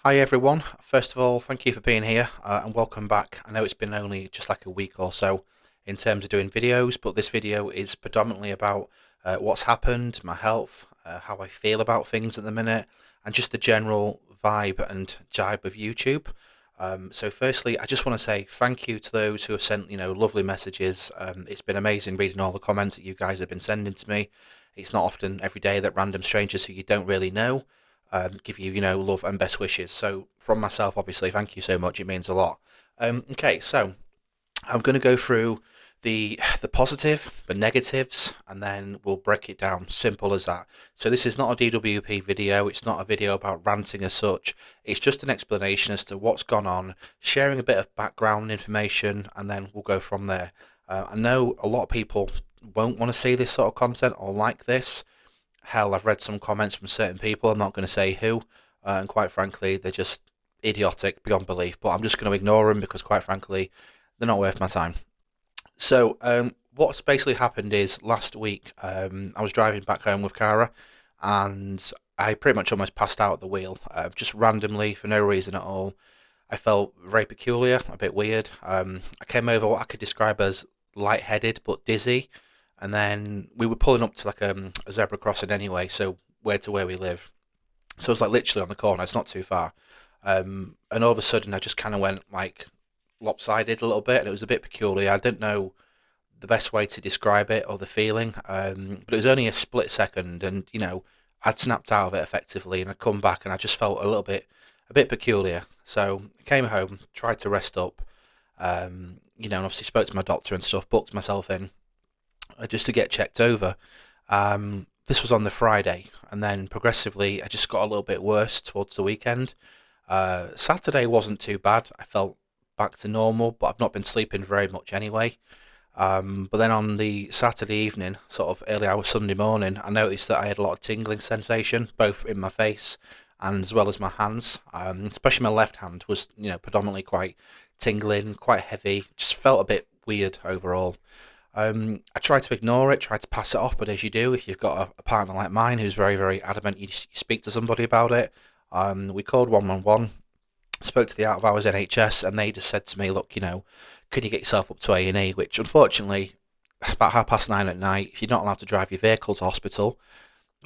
Hi everyone. First of all, thank you for being here and welcome back. I know it's been only just like a week or so in terms of doing videos, but this video is predominantly about what's happened, my health, how I feel about things at the minute, and just the general vibe and jibe of YouTube. So firstly, I just want to say thank you to those who have sent, lovely messages. It's been amazing reading all the comments that you guys have been sending to me. It's not often every day that random strangers who you don't really know give you, love and best wishes. So from myself, obviously, thank you so much. It means a lot. Okay, so I'm going to go through the positive, the negatives, and then we'll break it down. Simple as that. So this is not a DWP video. It's not a video about ranting as such. It's just an explanation as to what's gone on, sharing a bit of background information, and then we'll go from there. I know a lot of people won't want to see this sort of content or like this. Hell, I've read some comments from certain people. I'm not going to say who, and quite frankly, they're just idiotic beyond belief. But I'm just going to ignore them because, quite frankly, they're not worth my time. So, what's basically happened is last week I was driving back home with Cara, and I pretty much almost passed out at the wheel, just randomly for no reason at all. I felt very peculiar, a bit weird. I came over what I could describe as lightheaded but dizzy, and then we were pulling up to like a zebra crossing anyway, so where we live. So it's like literally on the corner. It's not too far. And all of a sudden, I just kind of went like lopsided a little bit, and it was a bit peculiar. I didn't know the best way to describe it or the feeling, but it was only a split second, and I'd snapped out of it effectively, and I'd come back, and I just felt a bit peculiar. So I came home, tried to rest up, and obviously spoke to my doctor and stuff, booked myself in just to get checked over. This was on the Friday, and then progressively I just got a little bit worse towards the weekend. Saturday wasn't too bad. I felt back to normal, but I've not been sleeping very much anyway. But then on the Saturday evening, sort of early hours Sunday morning, I noticed that I had a lot of tingling sensation, both in my face and as well as my hands. Especially my left hand was, predominantly quite tingling, quite heavy. Just felt a bit weird overall. I tried to ignore it, tried to pass it off, but as you do, if you've got a partner like mine who's very, very adamant, you speak to somebody about it. We called 111, spoke to the out of hours NHS, and they just said to me, look, can you get yourself up to A&E? Which unfortunately, about 9:30 at night, if you're not allowed to drive your vehicle to hospital,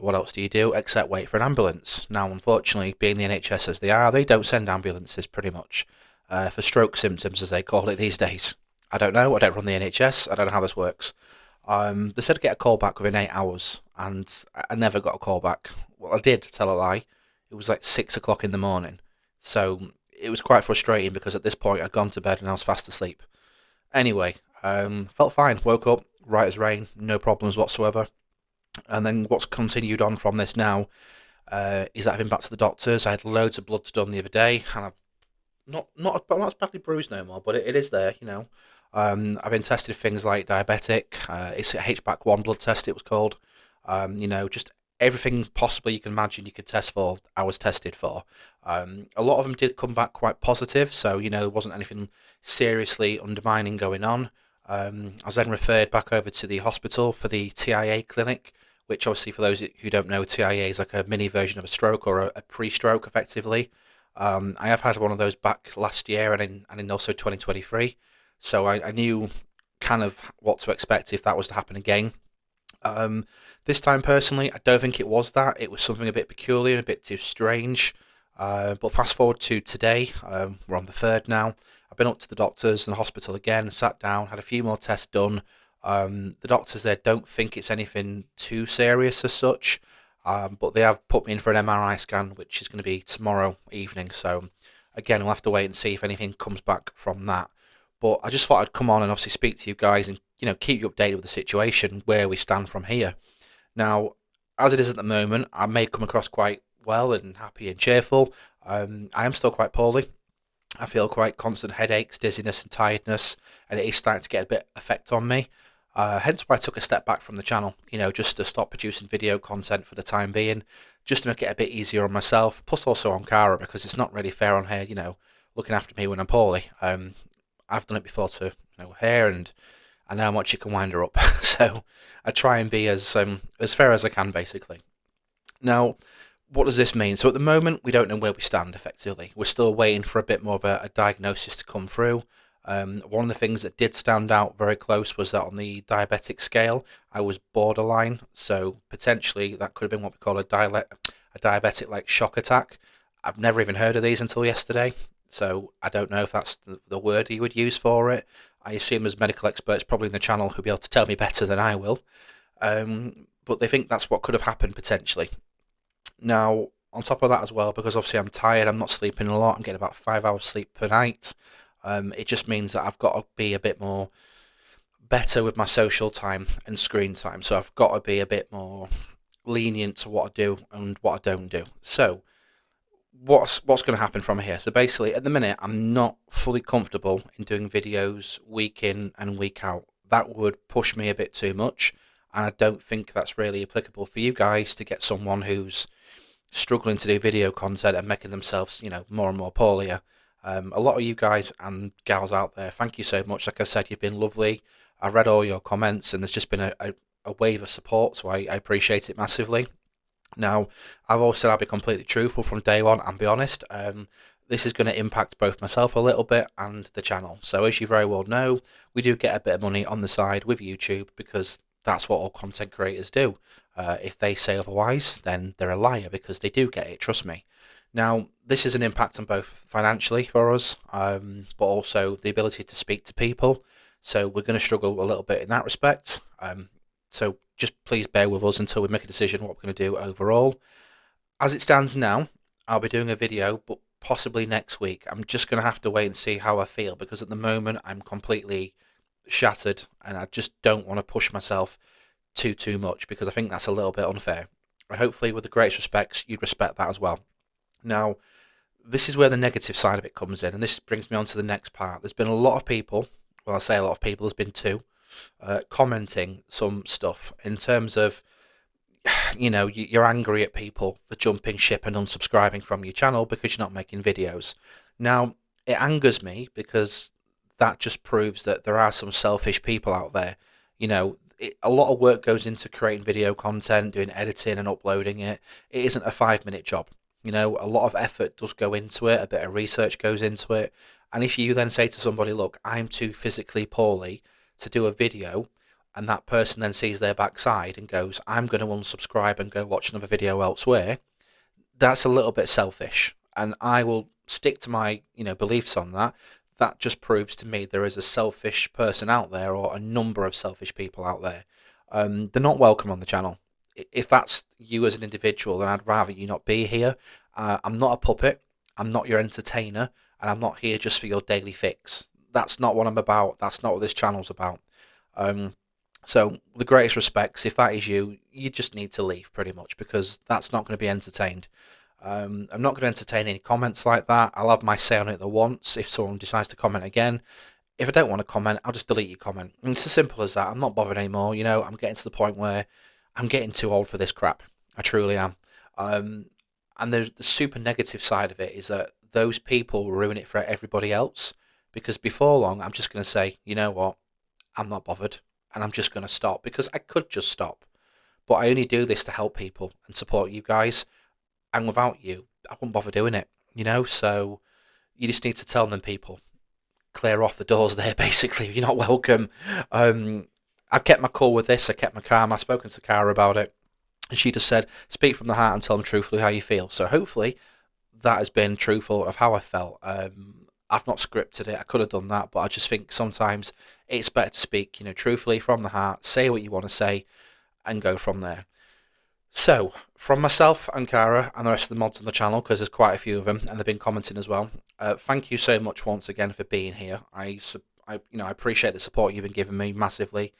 what else do you do except wait for an ambulance? Now, unfortunately, being the NHS as they are, they don't send ambulances pretty much for stroke symptoms, as they call it these days. I don't know. I don't run the NHS. I don't know how this works. They said to get a call back within 8 hours, and I never got a call back. Well, I did, to tell a lie. It was like 6 o'clock in the morning. So it was quite frustrating because at this point I'd gone to bed and I was fast asleep. Anyway, felt fine. Woke up, right as rain, no problems whatsoever. And then what's continued on from this now is that I've been back to the doctors. I had loads of bloods done the other day, and I've not as badly bruised no more, but it is there. I've been tested for things like diabetic. It's a HbAc1 blood test. It was called. Just everything possibly you can imagine you could test for. I was tested for. A lot of them did come back quite positive, so there wasn't anything seriously undermining going on. I was then referred back over to the hospital for the TIA clinic, which obviously for those who don't know, TIA is like a mini version of a stroke or a pre-stroke, effectively. I have had one of those back last year and in also 2023. So I knew kind of what to expect if that was to happen again. This time, personally, I don't think it was that. It was something a bit peculiar, a bit too strange. But fast forward to today, we're on the 3rd now. I've been up to the doctors and the hospital again, sat down, had a few more tests done. The doctors there don't think it's anything too serious as such, but they have put me in for an MRI scan, which is going to be tomorrow evening. So again, we'll have to wait and see if anything comes back from that. But I just thought I'd come on and obviously speak to you guys and keep you updated with the situation, where we stand from here. Now, as it is at the moment, I may come across quite well and happy and cheerful. I am still quite poorly. I feel quite constant headaches, dizziness, and tiredness, and it is starting to get a bit effect on me. Hence why I took a step back from the channel, just to stop producing video content for the time being, just to make it a bit easier on myself, plus also on Cara, because it's not really fair on her, looking after me when I'm poorly. I've done it before to her, and I know how much you can wind her up. So I try and be as fair as I can, basically. Now, what does this mean? So at the moment, we don't know where we stand effectively. We're still waiting for a bit more of a diagnosis to come through. One of the things that did stand out very close was that on the diabetic scale, I was borderline. So potentially that could have been what we call a diabetic like shock attack. I've never even heard of these until yesterday. So I don't know if that's the word you would use for it. I assume as medical experts probably in the channel who'll be able to tell me better than I will. But they think that's what could have happened potentially. Now, on top of that as well, because obviously I'm tired, I'm not sleeping a lot, I'm getting about 5 hours sleep per night. It just means that I've got to be a bit more better with my social time and screen time. So I've got to be a bit more lenient to what I do and what I don't do. So what's going to happen from here? So basically, at the minute, I'm not fully comfortable in doing videos week in and week out. That would push me a bit too much, and I don't think that's really applicable for you guys to get someone who's struggling to do video content and making themselves, more and more poorly. A lot of you guys and gals out there, thank you so much. Like I said, you've been lovely. I've read all your comments, and there's just been a wave of support, so I appreciate it massively. Now, I've always said I'll be completely truthful from day one and be honest. This is going to impact both myself a little bit and the channel. So as you very well know, we do get a bit of money on the side with YouTube because that's what all content creators do. If they say otherwise, then they're a liar because they do get it, trust me. Now, this is an impact on both financially for us, but also the ability to speak to people. So we're going to struggle a little bit in that respect. So just please bear with us until we make a decision what we're going to do overall. As it stands now, I'll be doing a video, but possibly next week. I'm just going to have to wait and see how I feel because at the moment I'm completely shattered and I just don't want to push myself too much because I think that's a little bit unfair. And hopefully with the greatest respects, you'd respect that as well. Now, this is where the negative side of it comes in, and this brings me on to the next part. There's been a lot of people, well, I say a lot of people, there's been two, commenting some stuff in terms of, you're angry at people for jumping ship and unsubscribing from your channel because you're not making videos. Now, it angers me because that just proves that there are some selfish people out there. A lot of work goes into creating video content, doing editing and uploading it. It isn't a 5-minute job. A lot of effort does go into it, a bit of research goes into it. And if you then say to somebody, look, I'm too physically poorly to do a video, and that person then sees their backside and goes, I'm going to unsubscribe and go watch another video elsewhere, that's a little bit selfish. And I will stick to my, beliefs on that. That just proves to me there is a selfish person out there, or a number of selfish people out there. They're not welcome on the channel. If that's you as an individual, then I'd rather you not be here. I'm not a puppet. I'm not your entertainer. And I'm not here just for your daily fix. That's not what I'm about. That's not what this channel's about. So, with the greatest respects, if that is you, you just need to leave pretty much because that's not going to be entertained. I'm not going to entertain any comments like that. I'll have my say on it the once if someone decides to comment again. If I don't want to comment, I'll just delete your comment. And it's as simple as that. I'm not bothered anymore. I'm getting to the point where I'm getting too old for this crap. I truly am. And the super negative side of it is that those people ruin it for everybody else. Because before long, I'm just going to say, you know what? I'm not bothered. And I'm just going to stop. Because I could just stop. But I only do this to help people and support you guys. And without you, I wouldn't bother doing it. So you just need to tell them people. Clear off the doors there, basically. You're not welcome. I kept my cool with this. I kept my calm. I've spoken to Cara about it. And she just said, speak from the heart and tell them truthfully how you feel. So hopefully that has been truthful of how I felt. I've not scripted it. I could have done that. But I just think sometimes it's better to speak, truthfully from the heart. Say what you want to say and go from there. So, from myself and Cara and the rest of the mods on the channel, because there's quite a few of them and they've been commenting as well, thank you so much once again for being here. I appreciate the support you've been giving me massively.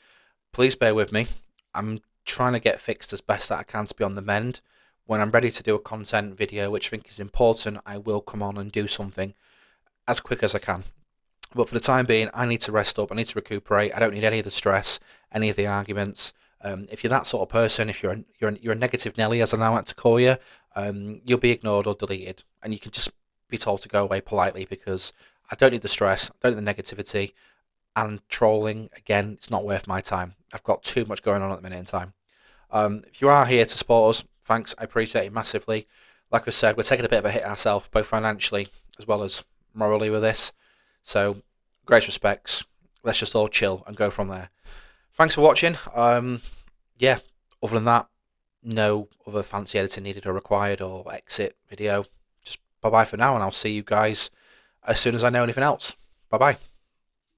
Please bear with me. I'm trying to get fixed as best that I can to be on the mend. When I'm ready to do a content video, which I think is important, I will come on and do something as quick as I can. But for the time being, I need to rest up. I need to recuperate. I don't need any of the stress, any of the arguments. If you're that sort of person, if you're a negative Nelly, as I now like to call you, you'll be ignored or deleted, and you can just be told to go away politely because I don't need the stress, I don't need the negativity, and trolling again, it's not worth my time. I've got too much going on at the minute in time. If you are here to support us, thanks, I appreciate it massively. like I said, we're taking a bit of a hit ourselves, both financially as well as morally with this. So, great respects. Let's just all chill and go from there. Thanks for watching. Yeah, other than that, no other fancy editing needed or required or exit video. Just bye bye for now, and I'll see you guys as soon as I know anything else. Bye bye.